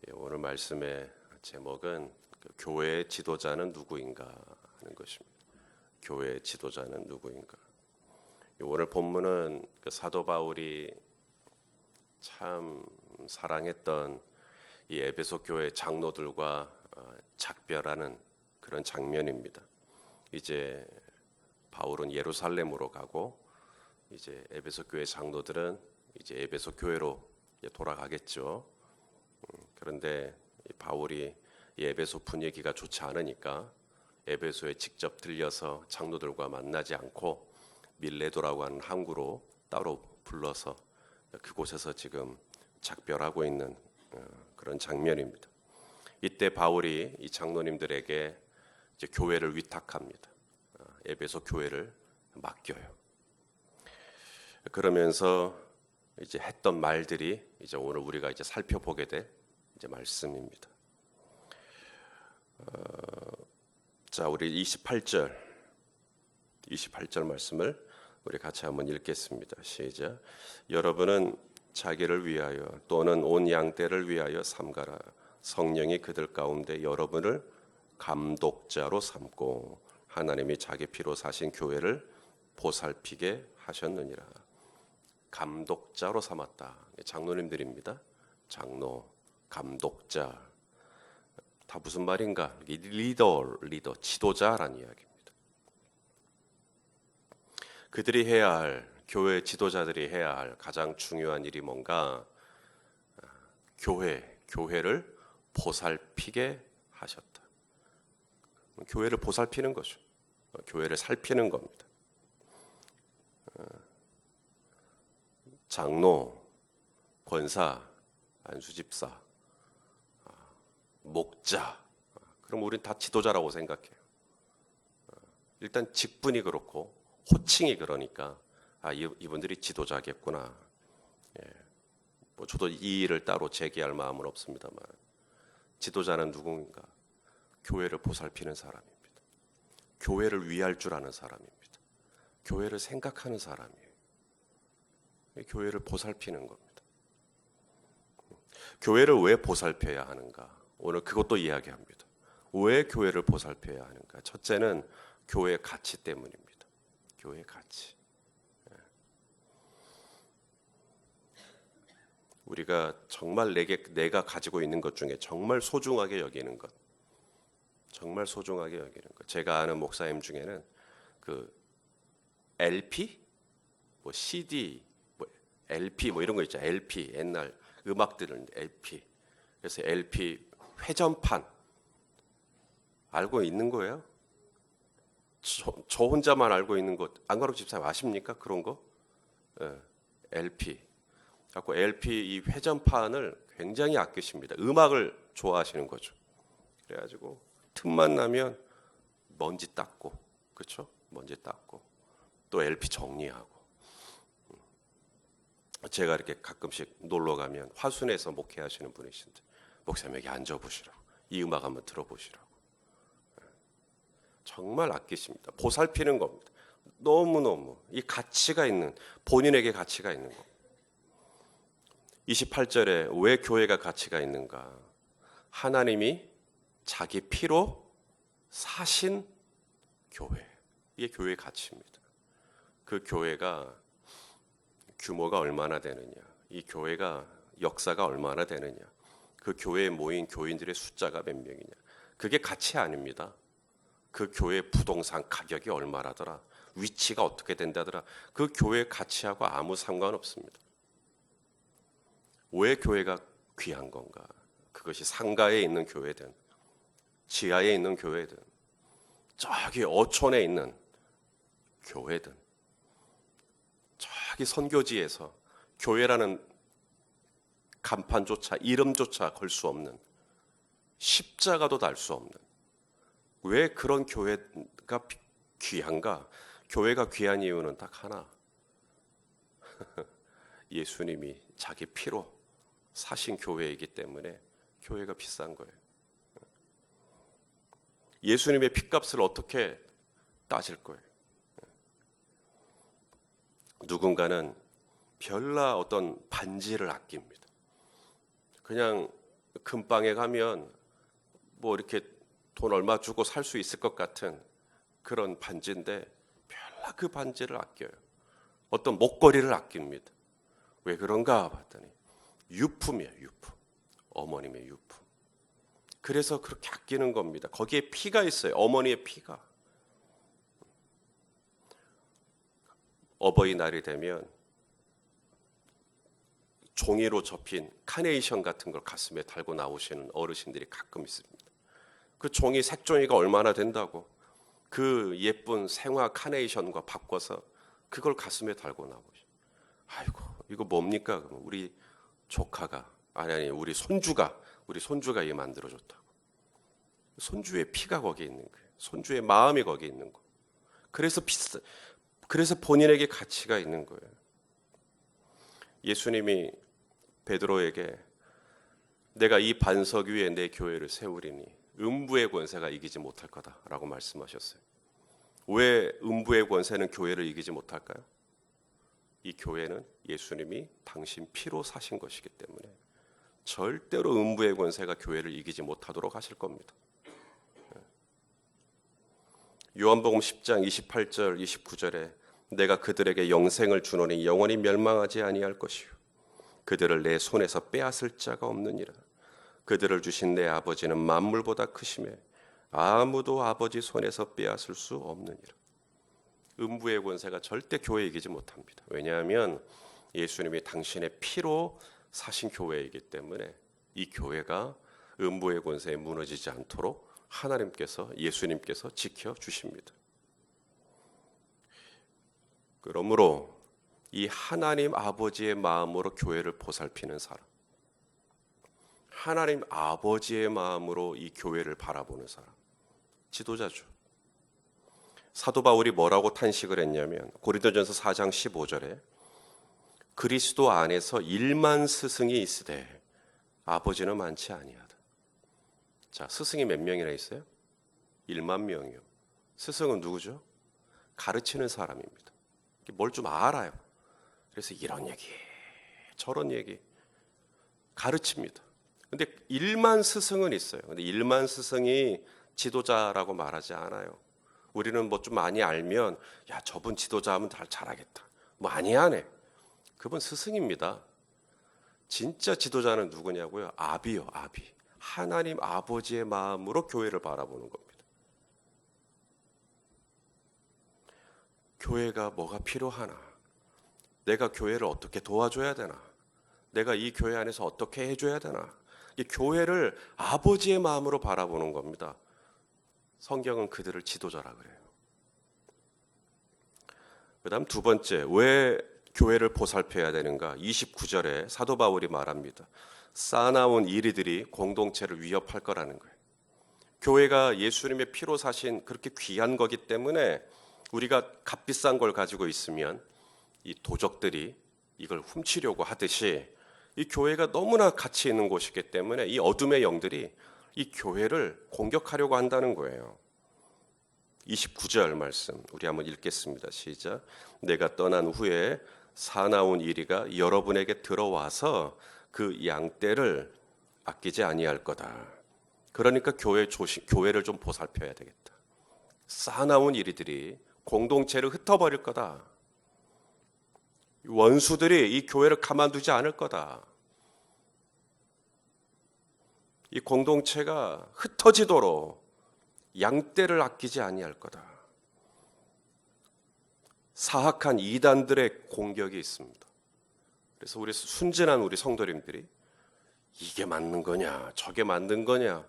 오늘 말씀의 제목은 교회의 지도자는 누구인가 하는 것입니다. 교회의 지도자는 누구인가. 오늘 본문은 사도 바울이 참 사랑했던 이 에베소 교회 장로들과 작별하는 그런 장면입니다. 이제 바울은 예루살렘으로 가고 이제 에베소 교회 장로들은 이제 에베소 교회로 돌아가겠죠. 그런데 바울이 이 에베소 분위기가 좋지 않으니까 에베소에 직접 들려서 장로들과 만나지 않고 밀레도라고 하는 항구로 따로 불러서 그곳에서 지금 작별하고 있는 그런 장면입니다. 이때 바울이 이 장로님들에게 이제 교회를 위탁합니다. 에베소 교회를 맡겨요. 그러면서 이제 했던 말들이 이제 오늘 우리가 이제 살펴보게 될 이제 말씀입니다. 자, 우리 28절 말씀을 우리 같이 한번 읽겠습니다. 시작. 여러분은 자기를 위하여 또는 온 양떼를 위하여 삼가라. 성령이 그들 가운데 여러분을 감독자로 삼고 하나님이 자기 피로 사신 교회를 보살피게 하셨느니라. 감독자로 삼았다. 장로님들입니다. 장로, 감독자. 다 무슨 말인가? 리더, 지도자라는 이야기입니다. 그들이 해야 할, 교회 지도자들이 해야 할 가장 중요한 일이 뭔가? 교회를 보살피게 하셨다. 교회를 보살피는 거죠. 교회를 살피는 겁니다. 장로, 권사, 안수집사, 목자, 그럼 우린 다 지도자라고 생각해요. 일단 직분이 그렇고 호칭이 그러니까 이분들이 지도자겠구나. 저도 이 일을 따로 제기할 마음은 없습니다만 지도자는 누구인가? 교회를 보살피는 사람입니다. 교회를 위할 줄 아는 사람입니다. 교회를 생각하는 사람이에요. 교회를 보살피는 겁니다. 교회를 왜 보살펴야 하는가? 오늘 그것도 이야기합니다. 왜 교회를 보살펴야 하는가? 첫째는 교회의 가치 때문입니다. 교회의 가치. 우리가 정말 내가 가지고 있는 것 중에 정말 소중하게 여기는 것, 정말 소중하게 여기는 것. 제가 아는 목사님 중에는 그 LP, CD, LP 이런 거 있죠. LP 옛날 음악들은 LP. 그래서 LP 회전판 알고 있는 거예요? 저 혼자만 알고 있는 것. 안가록 집사님 아십니까? 그런 거? LP. 갖고 LP 이 회전판을 굉장히 아끼십니다. 음악을 좋아하시는 거죠. 그래가지고 틈만 나면 먼지 닦고, 그렇죠? 먼지 닦고 또 LP 정리하고. 제가 이렇게 가끔씩 놀러 가면 화순에서 목회하시는 분이신데 목사님 여기 앉아보시라고, 이 음악 한번 들어보시라고. 정말 아끼십니다. 보살피는 겁니다. 너무너무 이 가치가 있는, 본인에게 가치가 있는 거. 28절에 왜 교회가 가치가 있는가? 하나님이 자기 피로 사신 교회. 이게 교회의 가치입니다. 그 교회가 규모가 얼마나 되느냐, 이 교회가 역사가 얼마나 되느냐, 그 교회에 모인 교인들의 숫자가 몇 명이냐, 그게 가치 아닙니다. 그 교회 부동산 가격이 얼마라더라, 위치가 어떻게 된다더라, 그 교회 가치하고 아무 상관없습니다. 왜 교회가 귀한 건가? 그것이 상가에 있는 교회든 지하에 있는 교회든 저기 어촌에 있는 교회든 저기 선교지에서 교회라는 간판조차, 이름조차 걸 수 없는, 십자가도 달 수 없는, 왜 그런 교회가 귀한가? 교회가 귀한 이유는 딱 하나. 예수님이 자기 피로 사신 교회이기 때문에 교회가 비싼 거예요. 예수님의 피값을 어떻게 따질 거예요? 누군가는 별나 어떤 반지를 아낍니다. 그냥 금방에 가면 뭐 이렇게 돈 얼마 주고 살 수 있을 것 같은 그런 반지인데 별로 그 반지를 아껴요. 어떤 목걸이를 아낍니다. 왜 그런가 봤더니 유품이에요, 유품. 어머님의 유품. 그래서 그렇게 아끼는 겁니다. 거기에 피가 있어요. 어머니의 피가. 어버이날이 되면 종이로 접힌 카네이션 같은 걸 가슴에 달고 나오시는 어르신들이 가끔 있습니다. 그 종이 색종이가 얼마나 된다고 그 예쁜 생화 카네이션과 바꿔서 그걸 가슴에 달고 나오시. 아이고 이거 뭡니까? 우리 조카가 아니 우리 손주가 이 만들어줬다고. 손주의 피가 거기에 있는 거예요. 손주의 마음이 거기에 있는 거. 그래서 본인에게 가치가 있는 거예요. 예수님이 베드로에게 내가 이 반석 위에 내 교회를 세우리니 음부의 권세가 이기지 못할 거다라고 말씀하셨어요. 왜 음부의 권세는 교회를 이기지 못할까요? 이 교회는 예수님이 당신 피로 사신 것이기 때문에 절대로 음부의 권세가 교회를 이기지 못하도록 하실 겁니다. 요한복음 10장 28절 29절에 내가 그들에게 영생을 주노니 영원히 멸망하지 아니할 것이요 그들을 내 손에서 빼앗을 자가 없느니라. 그들을 주신 내 아버지는 만물보다 크심에 아무도 아버지 손에서 빼앗을 수 없느니라. 음부의 권세가 절대 교회 이기지 못합니다. 왜냐하면 예수님이 당신의 피로 사신 교회이기 때문에 이 교회가 음부의 권세에 무너지지 않도록 하나님께서 예수님께서 지켜주십니다. 그러므로 이 하나님 아버지의 마음으로 교회를 보살피는 사람, 하나님 아버지의 마음으로 이 교회를 바라보는 사람, 지도자죠. 사도 바울이 뭐라고 탄식을 했냐면 고린도전서 4장 15절에 그리스도 안에서 1만 스승이 있으되 아버지는 많지 아니하다. 자, 스승이 몇 명이나 있어요? 1만 명이요. 스승은 누구죠? 가르치는 사람입니다. 뭘 좀 알아요. 그래서 이런 얘기, 저런 얘기 가르칩니다. 근데 1만 스승은 있어요. 근데 1만 스승이 지도자라고 말하지 않아요. 우리는 뭐 좀 많이 알면 야 저분 지도자하면 잘하겠다. 뭐 아니야 네. 그분 스승입니다. 진짜 지도자는 누구냐고요? 아비요, 아비. 하나님 아버지의 마음으로 교회를 바라보는 겁니다. 교회가 뭐가 필요하나? 내가 교회를 어떻게 도와줘야 되나? 내가 이 교회 안에서 어떻게 해줘야 되나? 이 교회를 아버지의 마음으로 바라보는 겁니다. 성경은 그들을 지도자라 그래요. 그 다음 두 번째, 왜 교회를 보살펴야 되는가? 29절에 사도 바울이 말합니다. 쌓아나온 이리들이 공동체를 위협할 거라는 거예요. 교회가 예수님의 피로 사신 그렇게 귀한 거기 때문에 우리가 값비싼 걸 가지고 있으면 이 도적들이 이걸 훔치려고 하듯이 이 교회가 너무나 가치 있는 곳이기 때문에 이 어둠의 영들이 이 교회를 공격하려고 한다는 거예요. 29절 말씀 우리 한번 읽겠습니다. 시작. 내가 떠난 후에 사나운 이리가 여러분에게 들어와서 그 양떼를 아끼지 아니할 거다. 그러니까 교회를 좀 보살펴야 되겠다. 사나운 이리들이 공동체를 흩어버릴 거다. 원수들이 이 교회를 가만두지 않을 거다. 이 공동체가 흩어지도록 양떼를 아끼지 아니할 거다. 사악한 이단들의 공격이 있습니다. 그래서 우리 순진한 우리 성도님들이 이게 맞는 거냐 저게 맞는 거냐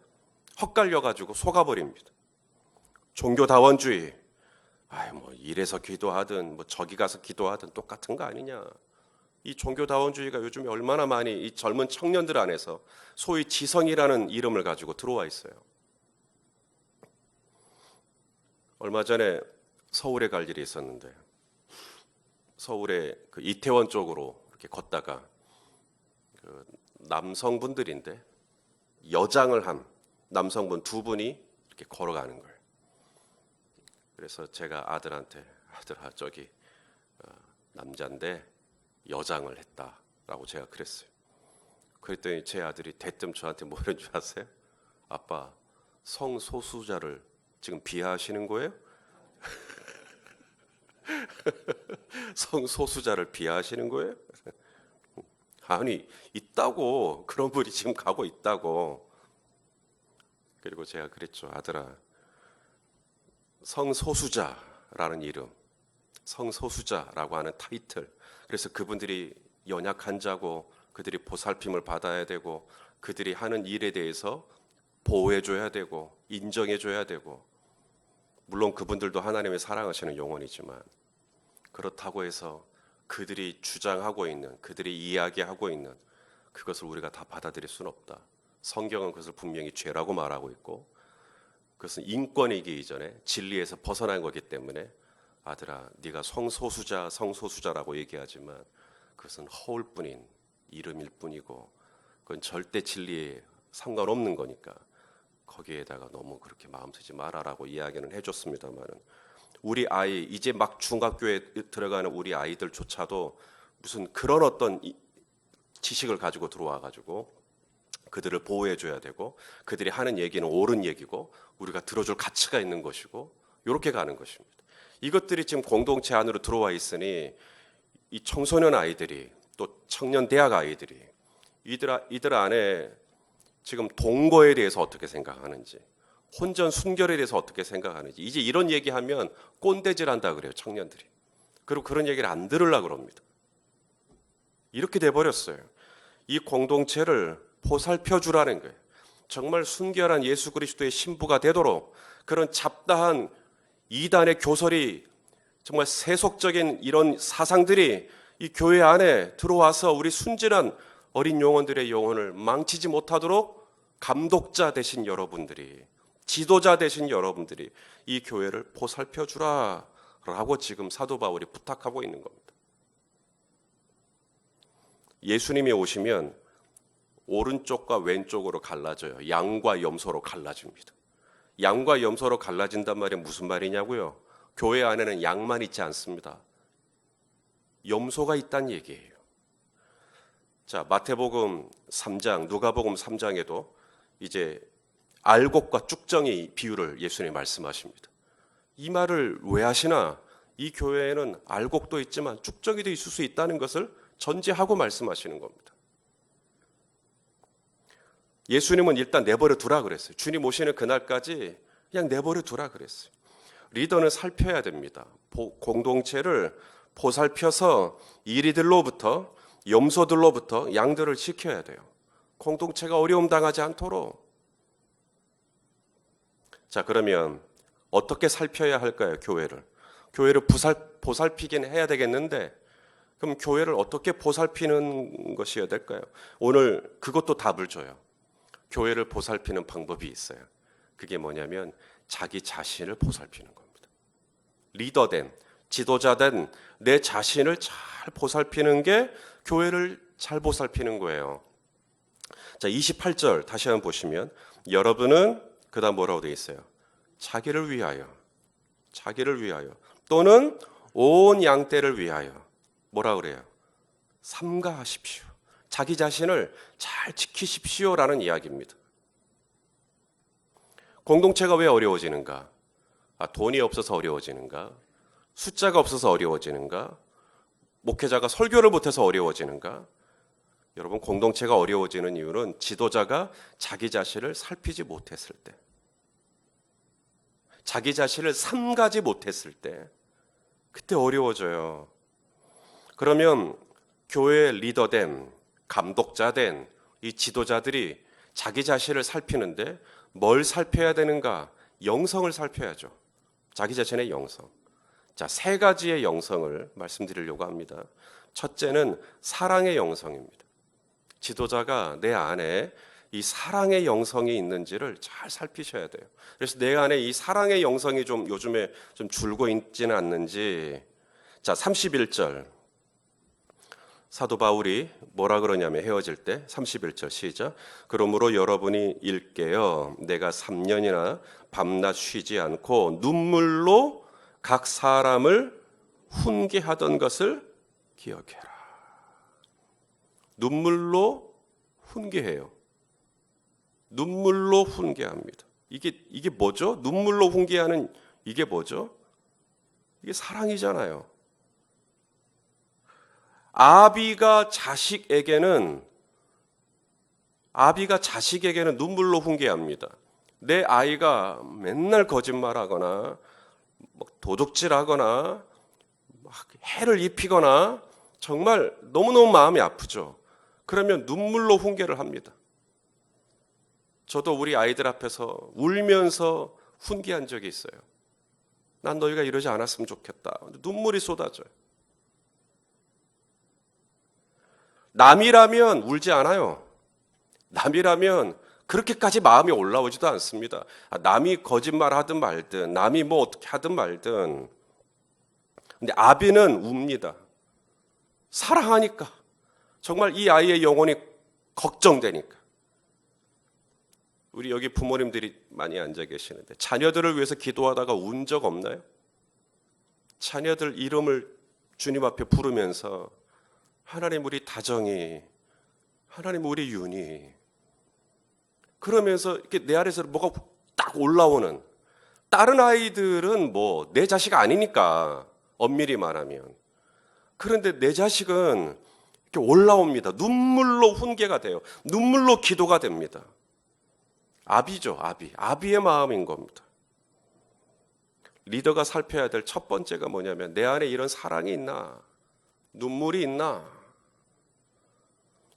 헛갈려가지고 속아버립니다. 종교다원주의 뭐 이래서 기도하든 뭐 저기 가서 기도하든 똑같은 거 아니냐. 이 종교다원주의가 요즘에 얼마나 많이 이 젊은 청년들 안에서 소위 지성이라는 이름을 가지고 들어와 있어요. 얼마 전에 서울에 갈 일이 있었는데 서울의 그 이태원 쪽으로 이렇게 걷다가 그 남성분들인데 여장을 한 남성분 두 분이 이렇게 걸어가는 거예요. 그래서 제가 아들한테 아들아 저기 남자인데 여장을 했다라고 제가 그랬어요. 그랬더니 제 아들이 대뜸 저한테 뭐라는 줄 아세요? 아빠, 성소수자를 지금 비하하시는 거예요? 성소수자를 비하하시는 거예요? 아니, 있다고. 그런 분이 지금 가고 있다고. 그리고 제가 그랬죠. 아들아, 성소수자라는 이름, 성소수자라고 하는 타이틀, 그래서 그분들이 연약한 자고 그들이 보살핌을 받아야 되고 그들이 하는 일에 대해서 보호해줘야 되고 인정해줘야 되고, 물론 그분들도 하나님의 사랑하시는 영혼이지만 그렇다고 해서 그들이 주장하고 있는, 그들이 이야기하고 있는 그것을 우리가 다 받아들일 수는 없다. 성경은 그것을 분명히 죄라고 말하고 있고 그것은 인권이기 이전에 진리에서 벗어난 거기 때문에 아들아, 네가 성소수자라고 얘기하지만 그것은 허울뿐인 이름일 뿐이고 그건 절대 진리에 상관없는 거니까 거기에다가 너무 그렇게 마음 쓰지 마라라고 이야기는 해줬습니다만은, 우리 아이, 이제 막 중학교에 들어가는 우리 아이들조차도 무슨 그런 어떤 지식을 가지고 들어와 가지고 그들을 보호해줘야 되고 그들이 하는 얘기는 옳은 얘기고 우리가 들어줄 가치가 있는 것이고 이렇게 가는 것입니다. 이것들이 지금 공동체 안으로 들어와 있으니 이 청소년 아이들이 또 청년 대학 아이들이 이들 안에 지금 동거에 대해서 어떻게 생각하는지, 혼전 순결에 대해서 어떻게 생각하는지, 이제 이런 얘기하면 꼰대질한다 그래요, 청년들이. 그리고 그런 얘기를 안 들으려고 그럽니다. 이렇게 돼버렸어요. 이 공동체를 보살펴 주라는 거예요. 정말 순결한 예수 그리스도의 신부가 되도록 그런 잡다한 이단의 교설이, 정말 세속적인 이런 사상들이 이 교회 안에 들어와서 우리 순진한 어린 영혼들의 영혼을 망치지 못하도록 감독자 되신 여러분들이, 지도자 되신 여러분들이 이 교회를 보살펴 주라라고 지금 사도 바울이 부탁하고 있는 겁니다. 예수님이 오시면 오른쪽과 왼쪽으로 갈라져요. 양과 염소로 갈라집니다. 양과 염소로 갈라진단 말이 무슨 말이냐고요? 교회 안에는 양만 있지 않습니다. 염소가 있다는 얘기예요. 자, 마태복음 3장, 누가복음 3장에도 이제 알곡과 쭉정이 비유를 예수님이 말씀하십니다. 이 말을 왜 하시나? 이 교회에는 알곡도 있지만 쭉정이도 있을 수 있다는 것을 전제하고 말씀하시는 겁니다. 예수님은 일단 내버려 두라 그랬어요. 주님 오시는 그날까지 그냥 내버려 두라 그랬어요. 리더는 살펴야 됩니다. 공동체를 보살펴서 이리들로부터, 염소들로부터 양들을 지켜야 돼요. 공동체가 어려움 당하지 않도록. 자, 그러면 어떻게 살펴야 할까요? 교회를 보살피긴 해야 되겠는데, 그럼 교회를 어떻게 보살피는 것이어야 될까요? 오늘 그것도 답을 줘요. 교회를 보살피는 방법이 있어요. 그게 뭐냐면 자기 자신을 보살피는 겁니다. 리더된, 지도자된 내 자신을 잘 보살피는 게 교회를 잘 보살피는 거예요. 자, 28절 다시 한번 보시면, 여러분은 그다음 뭐라고 되어 있어요? 자기를 위하여 또는 온 양떼를 위하여 뭐라 그래요? 삼가하십시오. 자기 자신을 잘 지키십시오라는 이야기입니다. 공동체가 왜 어려워지는가? 돈이 없어서 어려워지는가? 숫자가 없어서 어려워지는가? 목회자가 설교를 못해서 어려워지는가? 여러분, 공동체가 어려워지는 이유는 지도자가 자기 자신을 살피지 못했을 때, 자기 자신을 삼가지 못했을 때, 그때 어려워져요. 그러면 교회의 리더된, 감독자된 이 지도자들이 자기 자신을 살피는데 뭘 살펴야 되는가? 영성을 살펴야죠. 자기 자신의 영성. 자, 3가지의 영성을 말씀드리려고 합니다. 첫째는 사랑의 영성입니다. 지도자가 내 안에 이 사랑의 영성이 있는지를 잘 살피셔야 돼요. 그래서 내 안에 이 사랑의 영성이 좀 요즘에 좀 줄고 있지는 않는지. 자, 31절. 사도 바울이 뭐라 그러냐면 헤어질 때 31절 시작. 그러므로 여러분이 일깨어 내가 3년이나 밤낮 쉬지 않고 눈물로 각 사람을 훈계하던 것을 기억해라. 눈물로 훈계해요. 눈물로 훈계합니다. 이게 뭐죠? 눈물로 훈계하는 이게 뭐죠? 이게 사랑이잖아요. 아비가 자식에게는 눈물로 훈계합니다. 내 아이가 맨날 거짓말하거나 도둑질하거나 해를 입히거나 정말 너무너무 마음이 아프죠. 그러면 눈물로 훈계를 합니다. 저도 우리 아이들 앞에서 울면서 훈계한 적이 있어요. 난 너희가 이러지 않았으면 좋겠다. 눈물이 쏟아져요. 남이라면 울지 않아요. 남이라면 그렇게까지 마음이 올라오지도 않습니다. 남이 거짓말 하든 말든, 남이 뭐 어떻게 하든 말든. 근데 아비는 웁니다. 사랑하니까. 정말 이 아이의 영혼이 걱정되니까. 우리 여기 부모님들이 많이 앉아 계시는데 자녀들을 위해서 기도하다가 운 적 없나요? 자녀들 이름을 주님 앞에 부르면서 하나님 우리 다정이, 하나님 우리 윤이, 그러면서 이렇게 내 안에서 뭐가 딱 올라오는, 다른 아이들은 뭐 내 자식 아니니까 엄밀히 말하면, 그런데 내 자식은 이렇게 올라옵니다. 눈물로 훈계가 돼요. 눈물로 기도가 됩니다. 아비죠, 아비의 마음인 겁니다. 리더가 살펴야 될 첫 번째가 뭐냐면 내 안에 이런 사랑이 있나, 눈물이 있나.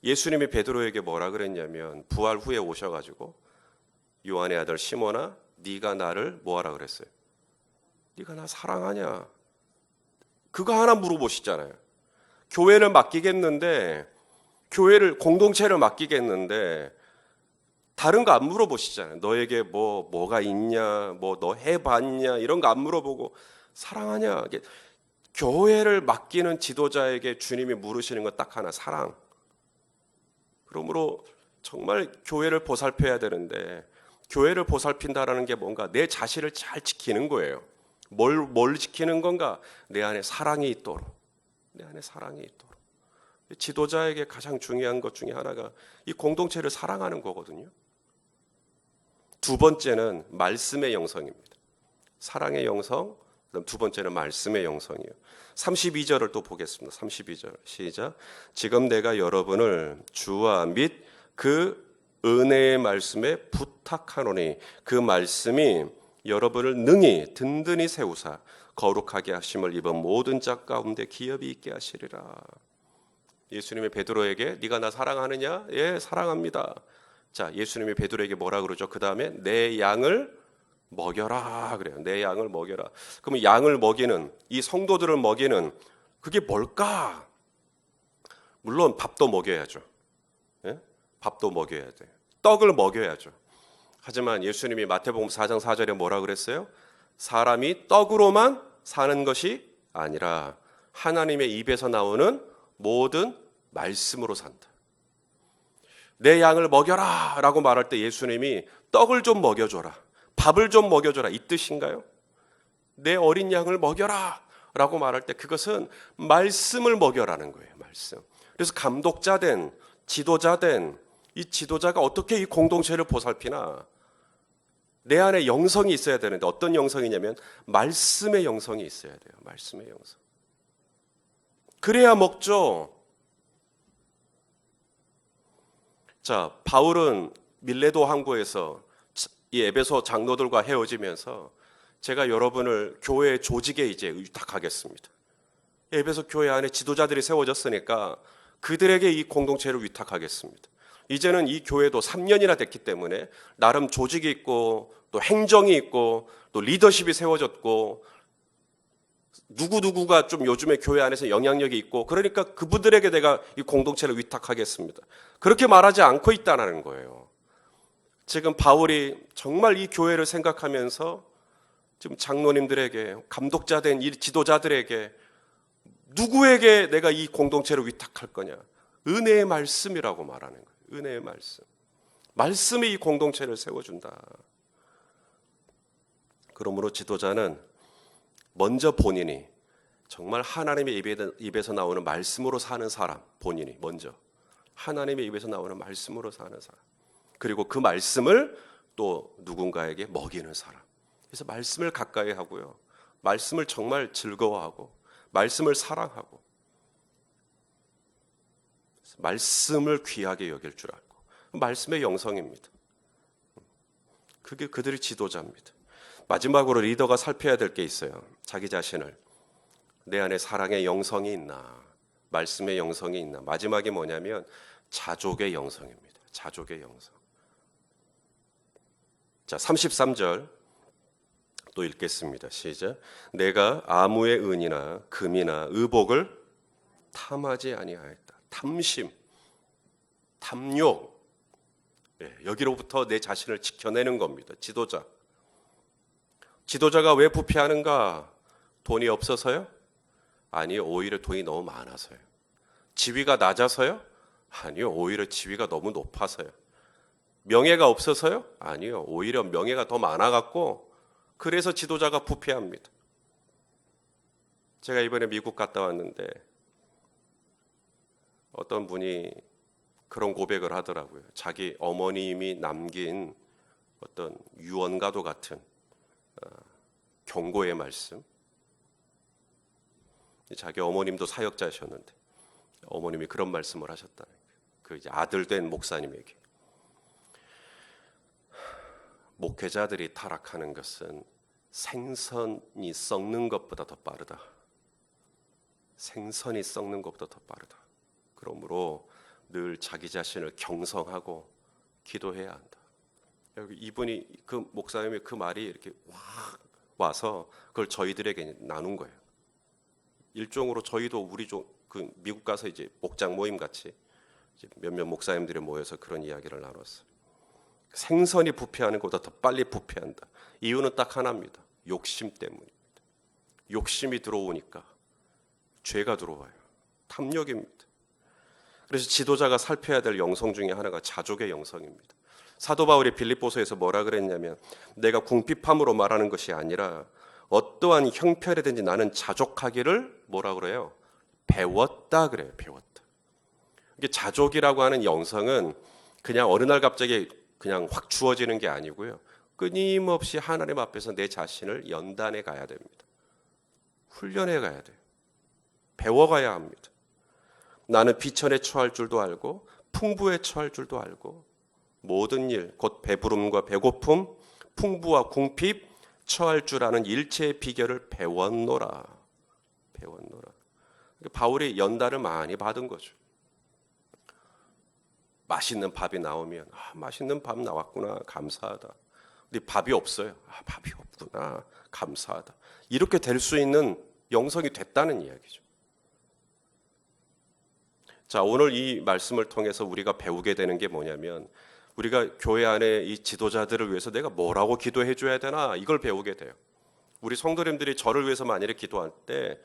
예수님이 베드로에게 뭐라 그랬냐면 부활 후에 오셔가지고 요한의 아들 시몬아, 네가 나를 뭐하라 그랬어요? 네가 나 사랑하냐? 그거 하나 물어보시잖아요. 교회를 맡기겠는데, 교회를 공동체를 맡기겠는데 다른 거 안 물어보시잖아요. 너에게 뭐가 있냐, 뭐 너 해봤냐, 이런 거 안 물어보고 사랑하냐. 교회를 맡기는 지도자에게 주님이 물으시는 거 딱 하나, 사랑. 그러므로 정말 교회를 보살펴야 되는데, 교회를 보살핀다라는 게 뭔가 내 자신을 잘 지키는 거예요. 뭘 지키는 건가? 내 안에 사랑이 있도록. 내 안에 사랑이 있도록. 지도자에게 가장 중요한 것 중에 하나가 이 공동체를 사랑하는 거거든요. 두 번째는 말씀의 영성입니다. 사랑의 영성, 그다음 두 번째는 말씀의 영성이에요. 32절을 또 보겠습니다. 32절 시작. 지금 내가 여러분을 주와 및 그 은혜의 말씀에 부탁하노니 그 말씀이 여러분을 능히 든든히 세우사 거룩하게 하심을 입은 모든 자 가운데 기업이 있게 하시리라. 예수님이 베드로에게 네가 나 사랑하느냐? 예, 사랑합니다. 자, 예수님이 베드로에게 뭐라 그러죠? 그 다음에 내 양을 먹여라 그래요. 내 양을 먹여라. 그러면 양을 먹이는, 이 성도들을 먹이는 그게 뭘까? 물론 밥도 먹여야죠. 예? 밥도 먹여야 돼요. 떡을 먹여야죠. 하지만 예수님이 마태복음 4장 4절에 뭐라 그랬어요? 사람이 떡으로만 사는 것이 아니라 하나님의 입에서 나오는 모든 말씀으로 산다. 내 양을 먹여라 라고 말할 때 예수님이 떡을 좀 먹여줘라, 밥을 좀 먹여줘라, 이 뜻인가요? 내 어린 양을 먹여라 라고 말할 때 그것은 말씀을 먹여라는 거예요. 말씀. 그래서 감독자된, 지도자된 이 지도자가 어떻게 이 공동체를 보살피나? 내 안에 영성이 있어야 되는데 어떤 영성이냐면 말씀의 영성이 있어야 돼요. 말씀의 영성. 그래야 먹죠. 자, 바울은 밀레도 항구에서 이 에베소 장로들과 헤어지면서 제가 여러분을 교회 조직에 이제 위탁하겠습니다. 에베소 교회 안에 지도자들이 세워졌으니까 그들에게 이 공동체를 위탁하겠습니다. 이제는 이 교회도 3년이나 됐기 때문에 나름 조직이 있고 또 행정이 있고 또 리더십이 세워졌고 누구누구가 좀 요즘에 교회 안에서 영향력이 있고 그러니까 그분들에게 내가 이 공동체를 위탁하겠습니다. 그렇게 말하지 않고 있다는 거예요. 지금 바울이 정말 이 교회를 생각하면서 지금 장로님들에게, 감독자된 이 지도자들에게 누구에게 내가 이 공동체를 위탁할 거냐? 은혜의 말씀이라고 말하는 거예요. 은혜의 말씀. 말씀이 이 공동체를 세워준다. 그러므로 지도자는 먼저 본인이 정말 하나님의 입에서 나오는 말씀으로 사는 사람, 본인이 먼저 하나님의 입에서 나오는 말씀으로 사는 사람. 그리고 그 말씀을 또 누군가에게 먹이는 사람. 그래서 말씀을 가까이 하고요. 말씀을 정말 즐거워하고 말씀을 사랑하고 말씀을 귀하게 여길 줄 알고 말씀의 영성입니다. 그게 그들의 지도자입니다. 마지막으로 리더가 살펴야 될 게 있어요. 자기 자신을. 내 안에 사랑의 영성이 있나, 말씀의 영성이 있나. 마지막이 뭐냐면 자족의 영성입니다. 자족의 영성. 자, 33절 또 읽겠습니다. 시작. 내가 아무의 은이나 금이나 의복을 탐하지 아니하였다. 탐심, 탐욕, 여기로부터 내 자신을 지켜내는 겁니다. 지도자가 왜 부패하는가? 돈이 없어서요? 아니요, 오히려 돈이 너무 많아서요. 지위가 낮아서요? 아니요, 오히려 지위가 너무 높아서요. 명예가 없어서요? 아니요, 오히려 명예가 더 많아갖고 그래서 지도자가 부패합니다. 제가 이번에 미국 갔다 왔는데 어떤 분이 그런 고백을 하더라고요. 자기 어머님이 남긴 어떤 유언과도 같은 경고의 말씀. 자기 어머님도 사역자셨는데 어머님이 그런 말씀을 하셨다는 거예요. 그 이제 아들 된 목사님에게. 목회자들이 타락하는 것은 생선이 썩는 것보다 더 빠르다. 생선이 썩는 것보다 더 빠르다. 그러므로 늘 자기 자신을 경성하고 기도해야 한다. 이분이 그 목사님의 그 말이 이렇게 확 와서 그걸 저희들에게 나눈 거예요. 일종으로 저희도 우리 그 미국 가서 이제 목장 모임 같이 이제 몇몇 목사님들이 모여서 그런 이야기를 나눴어요. 생선이 부패하는 것보다 더 빨리 부패한다. 이유는 딱 하나입니다. 욕심 때문입니다. 욕심이 들어오니까 죄가 들어와요. 탐욕입니다. 그래서 지도자가 살펴야 될 영성 중에 하나가 자족의 영성입니다. 사도 바울이 빌립보서에서 뭐라 그랬냐면 내가 궁핍함으로 말하는 것이 아니라 어떠한 형편이든지 나는 자족하기를 뭐라 그래요? 배웠다 그래요. 배웠다. 이게 자족이라고 하는 영성은 그냥 어느 날 갑자기 그냥 확 주어지는 게 아니고요. 끊임없이 하나님 앞에서 내 자신을 연단해 가야 됩니다. 훈련해 가야 돼요. 배워가야 합니다. 나는 비천에 처할 줄도 알고 풍부에 처할 줄도 알고 모든 일, 곧 배부름과 배고픔, 풍부와 궁핍 처할 줄 아는 일체의 비결을 배웠노라. 배웠노라. 바울이 연단을 많이 받은 거죠. 맛있는 밥이 나오면 맛있는 밥 나왔구나 감사하다. 근데 밥이 없어요. 밥이 없구나 감사하다. 이렇게 될 수 있는 영성이 됐다는 이야기죠. 자, 오늘 이 말씀을 통해서 우리가 배우게 되는 게 뭐냐면 우리가 교회 안에 이 지도자들을 위해서 내가 뭐라고 기도해 줘야 되나 이걸 배우게 돼요. 우리 성도님들이 저를 위해서 만일에 기도할 때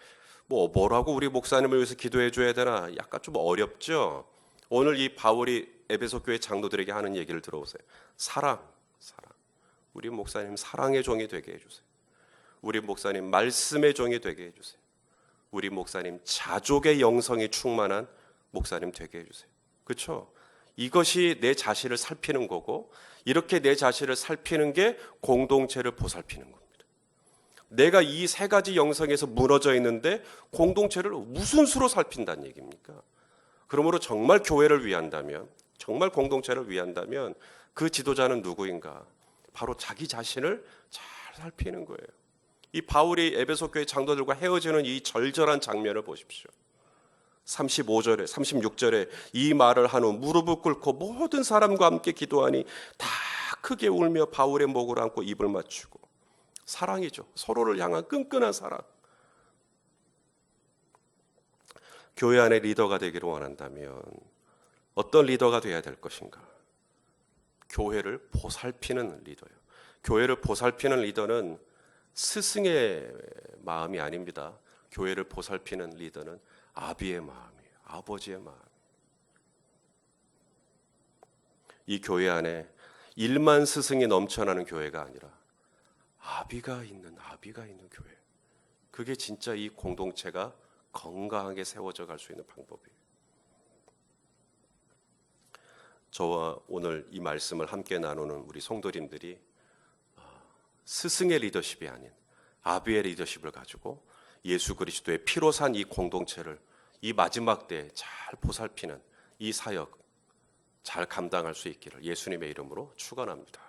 뭐라고 우리 목사님을 위해서 기도해 줘야 되나 약간 좀 어렵죠. 오늘 이 바울이 에베소 교회 장로들에게 하는 얘기를 들어보세요. 사랑. 우리 목사님 사랑의 종이 되게 해주세요. 우리 목사님 말씀의 종이 되게 해주세요. 우리 목사님 자족의 영성이 충만한 목사님 되게 해주세요. 그렇죠? 이것이 내 자신을 살피는 거고 이렇게 내 자신을 살피는 게 공동체를 보살피는 겁니다. 내가 이 세 가지 영성에서 무너져 있는데 공동체를 무슨 수로 살핀다는 얘기입니까? 그러므로 정말 교회를 위한다면 정말 공동체를 위한다면 그 지도자는 누구인가? 바로 자기 자신을 잘 살피는 거예요. 이 바울이 에베소 교회 장로들과 헤어지는 이 절절한 장면을 보십시오. 35절에 36절에 이 말을 한 후 무릎을 꿇고 모든 사람과 함께 기도하니 다 크게 울며 바울의 목을 안고 입을 맞추고 사랑이죠. 서로를 향한 끈끈한 사랑. 교회 안에 리더가 되기를 원한다면 어떤 리더가 되어야 될 것인가? 교회를 보살피는 리더예요. 교회를 보살피는 리더는 스승의 마음이 아닙니다. 교회를 보살피는 리더는 아비의 마음이에요. 아버지의 마음. 이 교회 안에 일만 스승이 넘쳐나는 교회가 아니라 아비가 있는 교회. 그게 진짜 이 공동체가 건강하게 세워져 갈 수 있는 방법이에요. 저와 오늘 이 말씀을 함께 나누는 우리 성도님들이 스승의 리더십이 아닌 아비의 리더십을 가지고 예수 그리스도의 피로 산 이 공동체를 이 마지막 때에 잘 보살피는 이 사역 잘 감당할 수 있기를 예수님의 이름으로 축원합니다.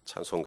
찬송